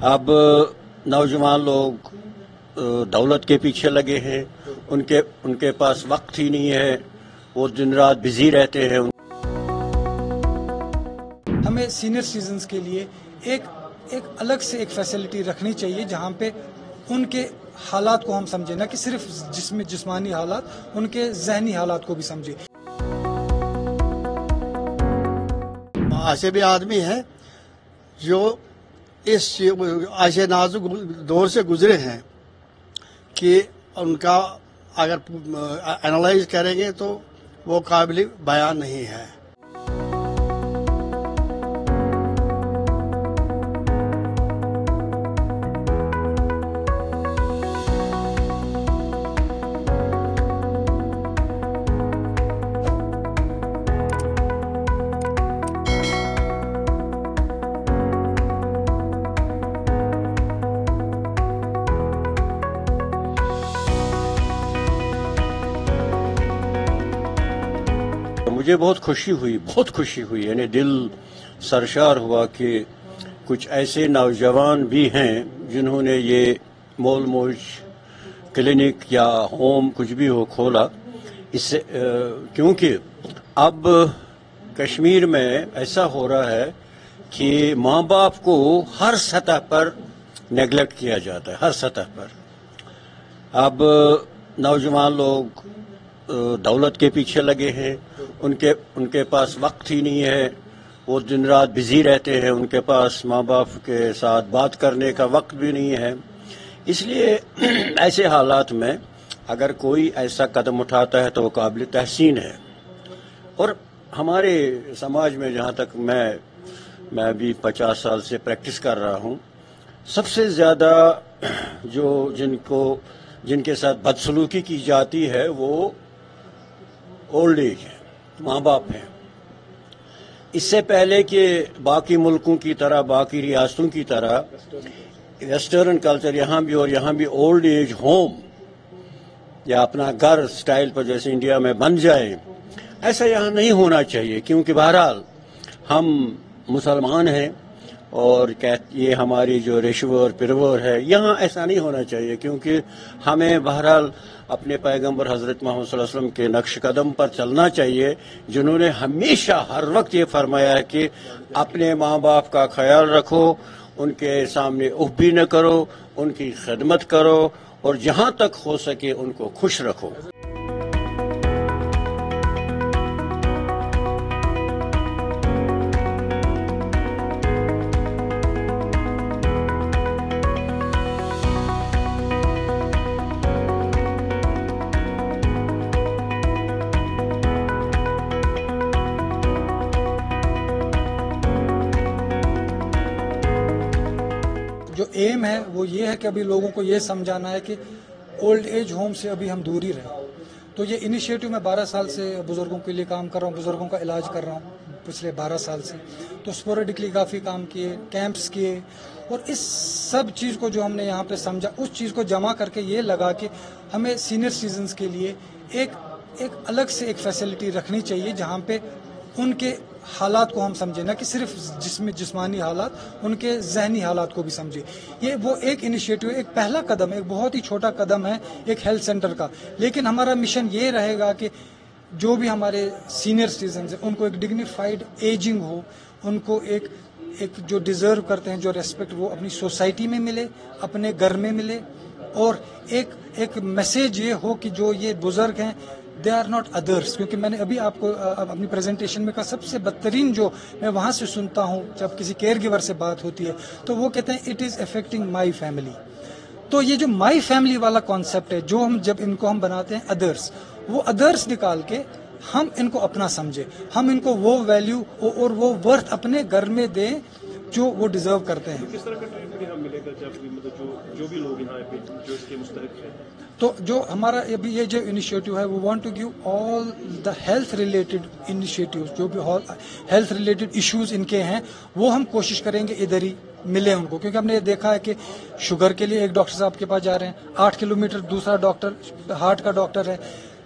اب نوجوان لوگ دولت کے پیچھے لگے ہیں، ان کے پاس وقت ہی نہیں ہے، وہ دن رات بزی رہتے ہیں۔ ہمیں سینئر سٹیزنز کے لیے ایک الگ سے ایک فیسلٹی رکھنی چاہیے جہاں پہ ان کے حالات کو ہم سمجھیں، نہ کہ صرف جسمانی حالات، ان کے ذہنی حالات کو بھی سمجھیں۔ ایسے بھی آدمی ہیں جو اس ایسے نازک دور سے گزرے ہیں کہ ان کا اگر انالائز کریں گے تو وہ قابل بیان نہیں ہے۔ مجھے بہت خوشی ہوئی، یعنی دل سرشار ہوا کہ کچھ ایسے نوجوان بھی ہیں جنہوں نے یہ مول موج کلینک یا ہوم کچھ بھی ہو کھولا، اس سے کیونکہ اب کشمیر میں ایسا ہو رہا ہے کہ ماں باپ کو ہر سطح پر نیگلیکٹ کیا جاتا ہے، ہر سطح پر۔ اب نوجوان لوگ دولت کے پیچھے لگے ہیں، ان کے پاس وقت ہی نہیں ہے، وہ دن رات بزی رہتے ہیں، ان کے پاس ماں باپ کے ساتھ بات کرنے کا وقت بھی نہیں ہے۔ اس لیے ایسے حالات میں اگر کوئی ایسا قدم اٹھاتا ہے تو وہ قابل تحسین ہے۔ اور ہمارے سماج میں جہاں تک میں بھی 50 سال سے پریکٹس کر رہا ہوں، سب سے زیادہ جن کے ساتھ بدسلوکی کی جاتی ہے وہ اولڈ ایج ہے، ماں باپ ہیں۔ اس سے پہلے کہ باقی ملکوں کی طرح، باقی ریاستوں کی طرح ویسٹرن کلچر یہاں بھی اولڈ ایج ہوم یا اپنا گھر سٹائل پر جیسے انڈیا میں بن جائے، ایسا یہاں نہیں ہونا چاہیے، کیونکہ بہرحال ہم مسلمان ہیں اور یہ ہماری جو ریشور پرور ہے، یہاں ایسا نہیں ہونا چاہیے، کیونکہ ہمیں بہرحال اپنے پیغمبر حضرت محمد صلی اللہ علیہ وسلم کے نقش قدم پر چلنا چاہیے، جنہوں نے ہمیشہ ہر وقت یہ فرمایا ہے کہ اپنے ماں باپ کا خیال رکھو، ان کے سامنے اف بھی نہ کرو، ان کی خدمت کرو اور جہاں تک ہو سکے ان کو خوش رکھو۔ جو ایم ہے وہ یہ ہے کہ ابھی لوگوں کو یہ سمجھانا ہے کہ اولڈ ایج ہوم سے ابھی ہم دور ہی رہیں۔ تو یہ انیشیٹو میں 12 سال سے بزرگوں کے لیے کام کر رہا ہوں، بزرگوں کا علاج کر رہا ہوں پچھلے 12 سال سے۔ تو اسپوریڈکلی کافی کام کیے، کیمپس کیے، اور اس سب چیز کو جو ہم نے یہاں پہ سمجھا، اس چیز کو جمع کر کے یہ لگا کہ ہمیں سینئر سٹیزنز کے لیے ایک الگ سے ایک فیسلٹی رکھنی چاہیے جہاں پہ ان کے حالات کو ہم سمجھیں، نہ کہ صرف جسمانی حالات، ان کے ذہنی حالات کو بھی سمجھیں۔ یہ وہ ایک انیشیٹو، ایک پہلا قدم، ایک بہت ہی چھوٹا قدم ہے ایک ہیلتھ سینٹر کا، لیکن ہمارا مشن یہ رہے گا کہ جو بھی ہمارے سینئر سٹیزنز ہیں ان کو ایک ڈگنیفائڈ ایجنگ ہو، ان کو ایک جو ڈیزرو کرتے ہیں، جو ریسپیکٹ وہ اپنی سوسائٹی میں ملے، اپنے گھر میں ملے، اور ایک میسیج یہ ہو کہ جو یہ بزرگ ہیں دے آر ناٹ ادرس، کیونکہ میں نے ابھی آپ کو اپنی پریزنٹیشن میں کہا سب سے بدترین جو میں وہاں سے سنتا ہوں جب کسی کیئر گیور سے بات ہوتی ہے تو وہ کہتے ہیں it is affecting my family. تو یہ جو مائی فیملی والا کانسیپٹ ہے، جو جب ان کو ہم بناتے ہیں ادرس، وہ ادرس نکال کے ہم ان کو اپنا سمجھے، ہم ان کو وہ ویلیو اور وہ ورتھ اپنے گھر میں دیں جو وہ ڈیزرو کرتے ہیں۔ کس طرح کا ٹریننگ ہم ملے گا جب جو بھی لوگ یہاں پہ جو اس کے مستحق ہیں؟ تو جو ہمارا ابھی یہ جو انیشیٹو ہے وہ want to give all the health related initiatives, جو بھی ہیلتھ ریلیٹڈ ایشوز ان کے ہیں وہ ہم کوشش کریں گے ادھر ہی ملے ان کو، کیونکہ ہم نے یہ دیکھا ہے کہ شوگر کے لیے ایک ڈاکٹر صاحب کے پاس جا رہے ہیں، 8 کلومیٹر دوسرا ڈاکٹر ہارٹ کا ڈاکٹر ہے،